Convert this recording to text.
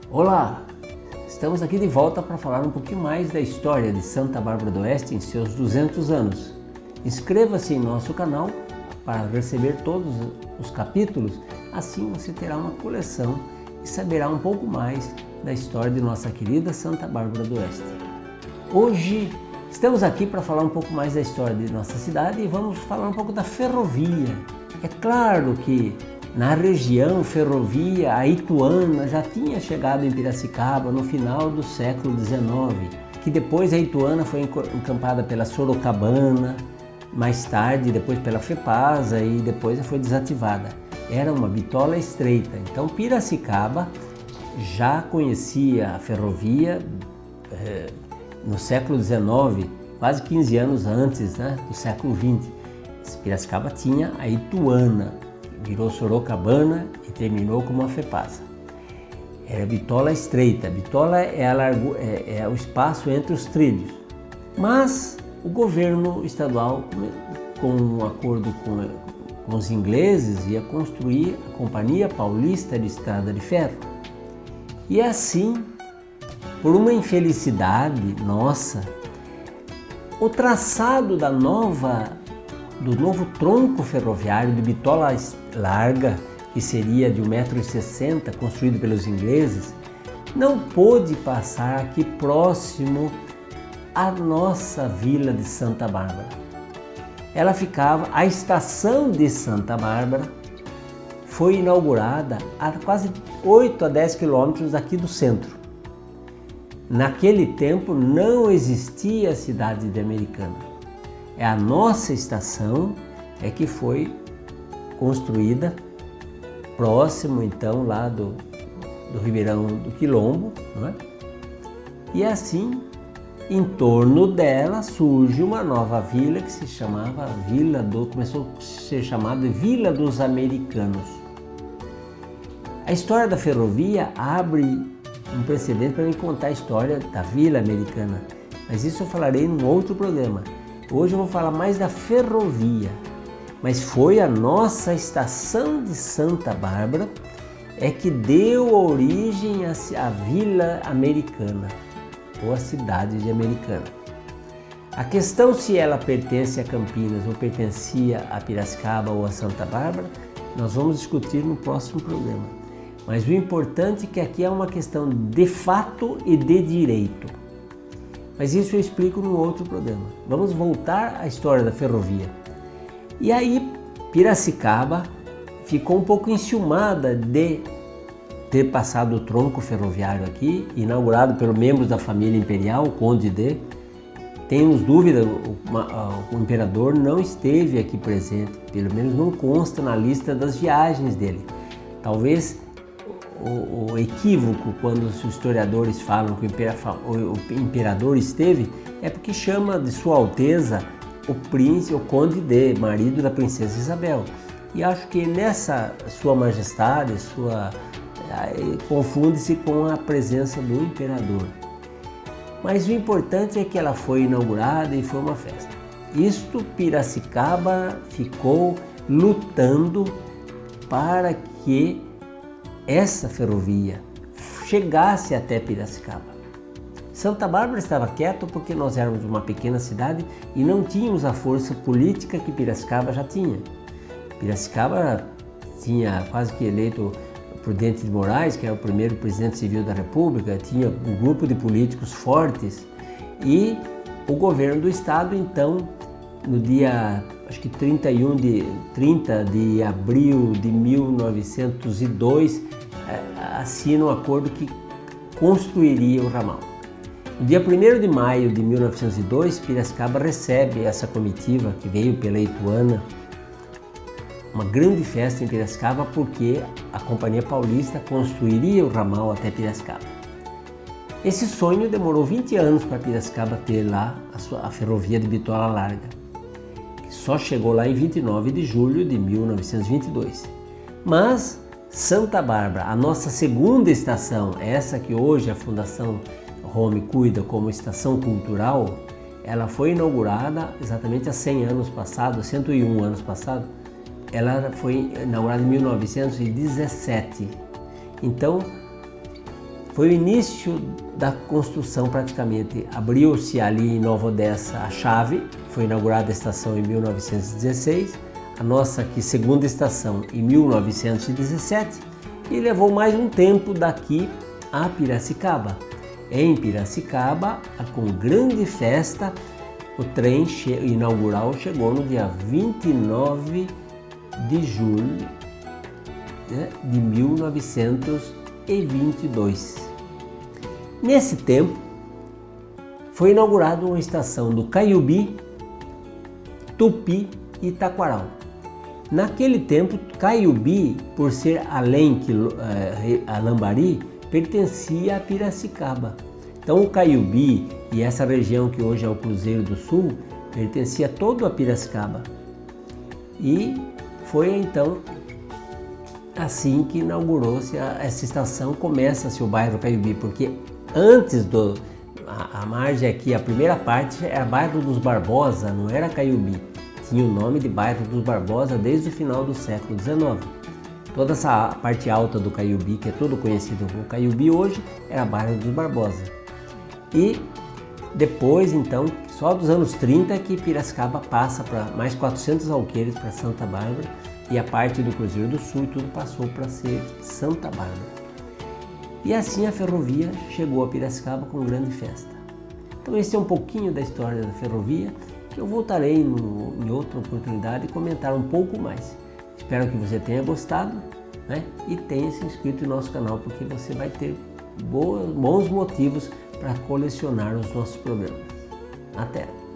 Olá! Estamos aqui de volta para falar um pouquinho mais da história de Santa Bárbara do Oeste em seus 200 anos. Inscreva-se em nosso canal para receber todos os capítulos, assim você terá uma coleção e saberá um pouco mais da história de nossa querida Santa Bárbara do Oeste. Hoje estamos aqui para falar um pouco mais da história de nossa cidade e vamos falar um pouco da ferrovia. É claro que na região ferrovia, a Ituana já tinha chegado em Piracicaba no final do século XIX, que depois a Ituana foi encampada pela Sorocabana, mais tarde depois pela FEPASA e depois foi desativada. Era uma bitola estreita, então Piracicaba já conhecia a ferrovia no século XIX, quase 15 anos antes, do século XX. Piracicaba tinha a Ituana, virou Sorocabana e terminou como a FEPASA. Era bitola estreita. Bitola é o espaço entre os trilhos. Mas o governo estadual, com um acordo com os ingleses, ia construir a Companhia Paulista de Estrada de Ferro. E assim, por uma infelicidade nossa, o traçado do novo tronco ferroviário de bitola larga, que seria de 1,60 m, construído pelos ingleses, não pôde passar aqui próximo à nossa vila de Santa Bárbara. A estação de Santa Bárbara foi inaugurada a quase 8 a 10 quilômetros daqui do centro. Naquele tempo não existia a cidade de Americana. A nossa estação que foi construída próximo então lá do Ribeirão do Quilombo, não é? E assim, em torno dela surge uma nova vila que se chamava começou a ser chamada de Vila dos Americanos. A história da ferrovia abre um precedente para me contar a história da Vila Americana, mas isso eu falarei num outro programa. Hoje eu vou falar mais da ferrovia, mas foi a nossa estação de Santa Bárbara que deu origem à Vila Americana, ou a cidade de Americana. A questão se ela pertence a Campinas ou pertencia a Piracicaba ou a Santa Bárbara, nós vamos discutir no próximo programa. Mas o importante é que aqui é uma questão de fato e de direito. Mas isso eu explico no outro programa. Vamos voltar à história da ferrovia. E aí, Piracicaba ficou um pouco enciumada de ter passado o tronco ferroviário aqui, inaugurado pelos membros da família imperial, o Conde de. Temos dúvida, o imperador não esteve aqui presente, pelo menos não consta na lista das viagens dele. Talvez o equívoco quando os historiadores falam que o imperador esteve é porque chama de Sua Alteza o príncipe, o Conde de, marido da princesa Isabel. E acho que nessa Sua Majestade, confunde-se com a presença do imperador. Mas o importante é que ela foi inaugurada e foi uma festa. Isto Piracicaba ficou lutando para que essa ferrovia chegasse até Piracicaba. Santa Bárbara estava quieto porque nós éramos uma pequena cidade e não tínhamos a força política que Piracicaba já tinha. Piracicaba tinha quase que eleito Prudente de Moraes, que era o primeiro presidente civil da República, tinha um grupo de políticos fortes e o governo do estado, então, no dia acho que 30 de abril de 1902, assina um acordo que construiria o ramal. No dia 1º de maio de 1902, Piracicaba recebe essa comitiva que veio pela Ituana, uma grande festa em Piracicaba porque a Companhia Paulista construiria o ramal até Piracicaba. Esse sonho demorou 20 anos para Piracicaba ter lá a ferrovia de bitola larga, que só chegou lá em 29 de julho de 1922. Mas Santa Bárbara, a nossa segunda estação, essa que hoje a Fundação Home cuida como estação cultural, ela foi inaugurada exatamente há 100 anos passados, 101 anos passados. Ela foi inaugurada em 1917. Então, Foi o início da construção praticamente. Abriu-se ali em Nova Odessa a chave, foi inaugurada a estação em 1916, a nossa aqui segunda estação em 1917 e levou mais um tempo daqui a Piracicaba. Em Piracicaba, com grande festa, o trem inaugural chegou no dia 29 de julho, né, de 1922. Nesse tempo, foi inaugurada uma estação do Caiubi, Tupi e Taquaral. Naquele tempo, Caiubi, por ser além que a Lambari, pertencia a Piracicaba. Então o Caiubi e essa região que hoje é o Cruzeiro do Sul, pertencia todo a Piracicaba. E foi então assim que inaugurou-se essa estação, começa-se o bairro Caiubi, porque antes a margem aqui, a primeira parte era bairro dos Barbosa, não era Caiubi. Tinha o nome de bairro dos Barbosa desde o final do século XIX. Toda essa parte alta do Caiubi, que é todo conhecido como Caiubi hoje, era bairro dos Barbosa. E depois, então, só dos anos 30 que Piracicaba passa para mais 400 alqueires para Santa Bárbara e a parte do Cruzeiro do Sul, tudo passou para ser Santa Bárbara. E assim a ferrovia chegou a Piracicaba com grande festa. Então esse é um pouquinho da história da ferrovia, que eu voltarei em outra oportunidade e comentar um pouco mais. Espero que você tenha gostado, né? E tenha se inscrito em nosso canal, porque você vai ter bons motivos para colecionar os nossos programas. Até!